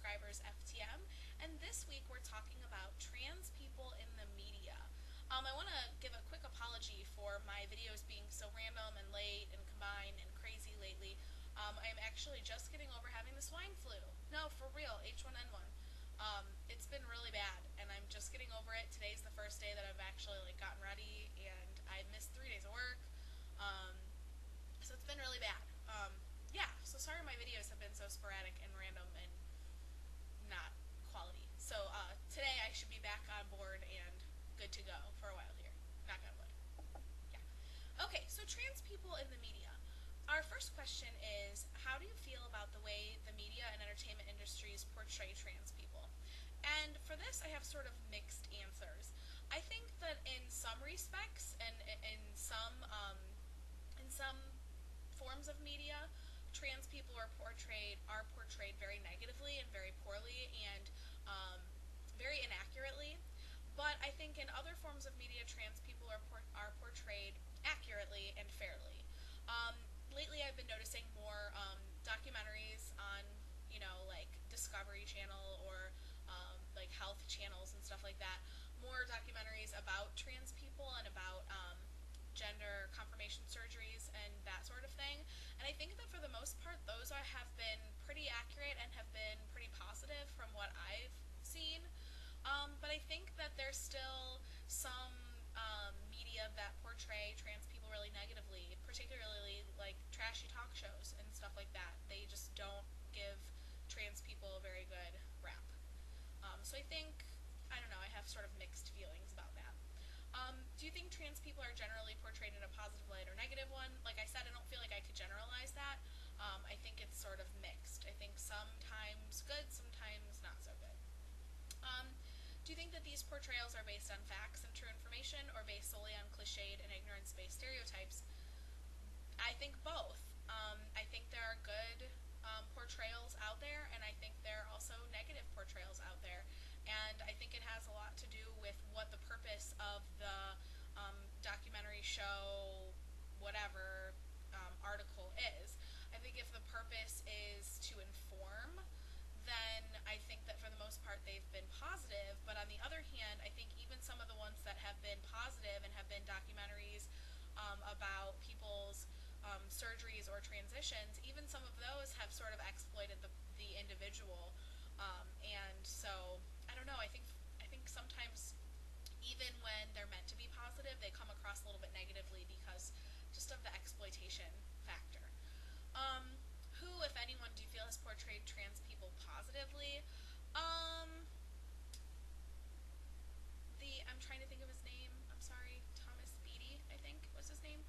subscribers FTM, and this week we're talking about trans people in the media. I want to give a quick apology for my videos being so random and late and combined and crazy lately. I'm actually just getting over having the swine flu. No, for real, H1N1. It's been really bad, and I'm just getting over it. Today's the first day that I've actually gotten ready, and I missed 3 days of work. So it's been really bad. Yeah, so sorry my videos have been so sporadic and random and not quality. So today I should be back on board and good to go for a while here. Knock on wood. Yeah. Okay, so trans people in the media. Our first question is, how do you feel about the way the media and entertainment industries portray trans people? And for this, I have sort of mixed answers. I think that in some respects, and in some forms of media, trans people are portrayed very negatively and very poorly and very inaccurately. But I think in other forms of media, trans people are portrayed accurately and fairly. Lately, I've been noticing more documentaries on, like Discovery Channel or like health channels and stuff like that. More documentaries about trans people and about gender confirmation surgeries and that sort of thing. And I think that for the most part, those have been pretty accurate and have been pretty positive from what I've seen. But I think that there's still some media that portray trans people really negatively, particularly like trashy talk shows and stuff like that. They just don't give trans people a very good rap. So I don't know, I have sort of mixed feelings about that. Do you think trans people are generally portrayed in a positive light or negative one? Like I said, I don't feel like I could generalize that. I think it's sort of mixed. I think sometimes good, sometimes not so good. Do you think that these portrayals are based on facts and true information, or based solely on cliched and ignorance-based stereotypes? I think both. I think there are good portrayals out there, and I think there are also negative portrayals out there. And I think it has a lot to do with what the purpose of the documentary, show, whatever article is. I think if the purpose is to inform, then I think that for the most part they've been positive. But on the other hand, I think even some of the ones that have been positive and have been documentaries about people's surgeries or transitions, even some of those have sort of exploited the individual. And so, I don't know, I think sometimes even when they're meant to be positive, they come across a little bit negatively because just of the exploitation factor. Who, if anyone, do you feel has portrayed trans people positively? I'm trying to think of his name. I'm sorry, Thomas Beatty, I think was his name.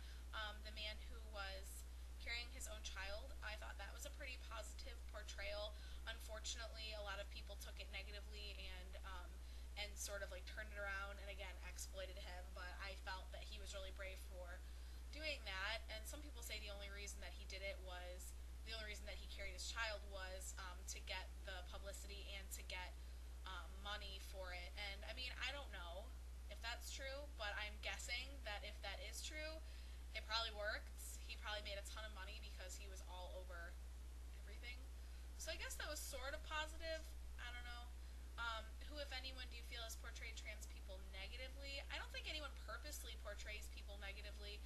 The man who was carrying his own child. I thought that was a pretty positive portrayal. Unfortunately, a lot of people took it negatively and sort of like turned it around and again exploited him. But I felt that he was really brave for doing that. And some people say the only reason that he carried his child was to get the publicity and to get money for it. And I mean, I don't know if that's true, but I'm guessing that if that is true, it probably worked. He probably made a ton of money because he was all over everything. So I guess that was sort of positive. I don't know. Who, if anyone, do you feel has portrayed trans people negatively? I don't think anyone purposely portrays people negatively.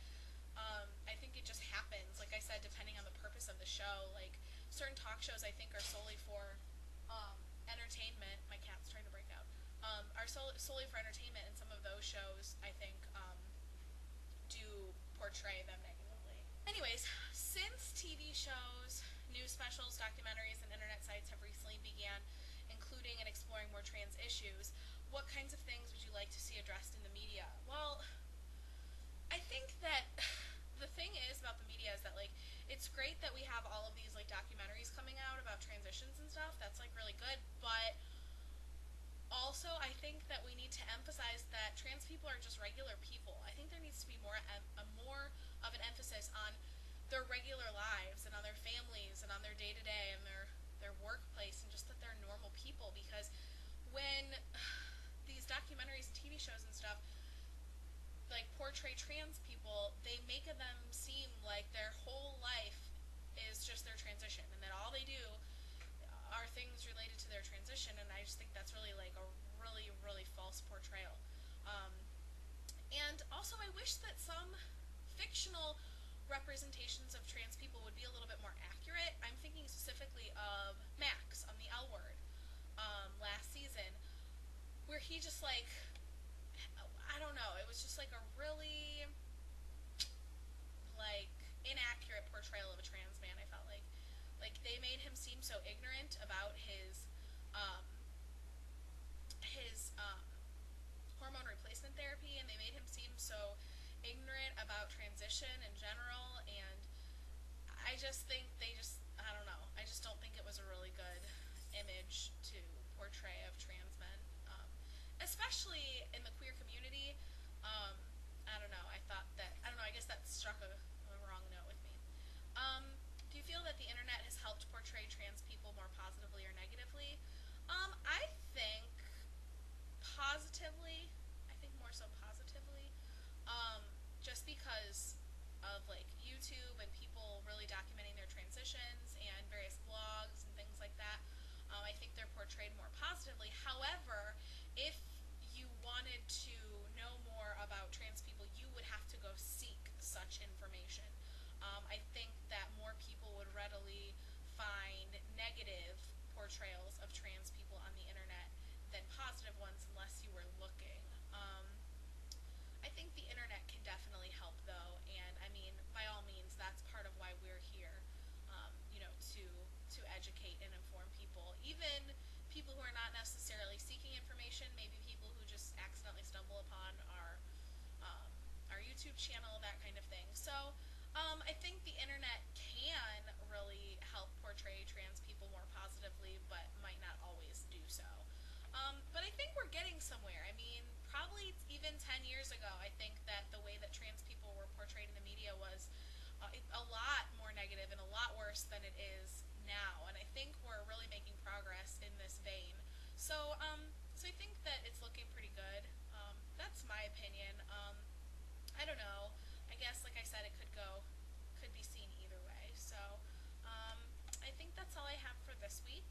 I think it just happens. Like I said, depending on the purpose of the show. Like certain talk shows, I think, are solely for entertainment. My cat's trying to break out. Are solely for entertainment, and some of those shows, I think, do portray them negatively. Anyways, since TV shows, news specials, documentaries, and internet sites have recently began including and exploring more trans issues, what kinds of things would you like to see addressed in the media? Well, I think that the thing is about the media is that, like, it's great that we have all of these, like, documentaries coming out about transitions and stuff. That's, like, really good. But also, I think that we need to emphasize that trans people are just regular people. I think there needs to be more of an emphasis on their regular lives and on their families and on their day-to-day and their workplace, and just that they're normal people. Because when these documentaries and TV shows and stuff like portray trans people, they make them seem like their whole life is just their transition, and that all they do are things related to their wish that some fictional representations of trans people would be a little bit more accurate. I'm thinking specifically of Max on the L Word last season, where he just like, I don't know, it was just like a really like inaccurate portrayal of a trans man. I felt like they made him seem so ignorant about his hormone replacement therapy, and they made him seem so ignorant about transition in general. And I just think I don't know, I just don't think it was a really good image to portray of trans men, especially in the queer community. um, I don't know, I don't know, I guess that struck a wrong note with me. Do you feel that the internet has helped portray trans people more positively or negatively? I think positively. I think more so positively. Just because of like YouTube and people really documenting their transitions and various blogs and things like that. I think they're portrayed more positively. However, if you wanted to know more about trans people, you would have to go seek such information. I think that more people would readily find negative portrayals of trans people on the internet than positive ones unless you were looking. I think the internet can definitely help though, and I mean, by all means, that's part of why we're here, to educate and inform people, even people who are not necessarily seeking information, maybe people who just accidentally stumble upon our YouTube channel, that kind of thing. So I think the internet can really help portray trans people more positively, but might not always do so. But I think we're getting somewhere. I mean, probably even 10 years ago, I think that the way that trans people were portrayed in the media was a lot more negative and a lot worse than it is now. And I think we're really making progress in this vein. So I think that it's looking pretty good. That's my opinion. I don't know. I guess, like I said, could be seen either way. So I think that's all I have for this week.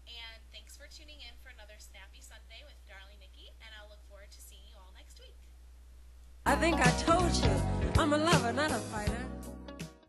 And thanks for tuning in for another Snappy Sunday with Darling Nickie, and I'll look forward to seeing you all next week. I think I told you, I'm a lover, not a fighter.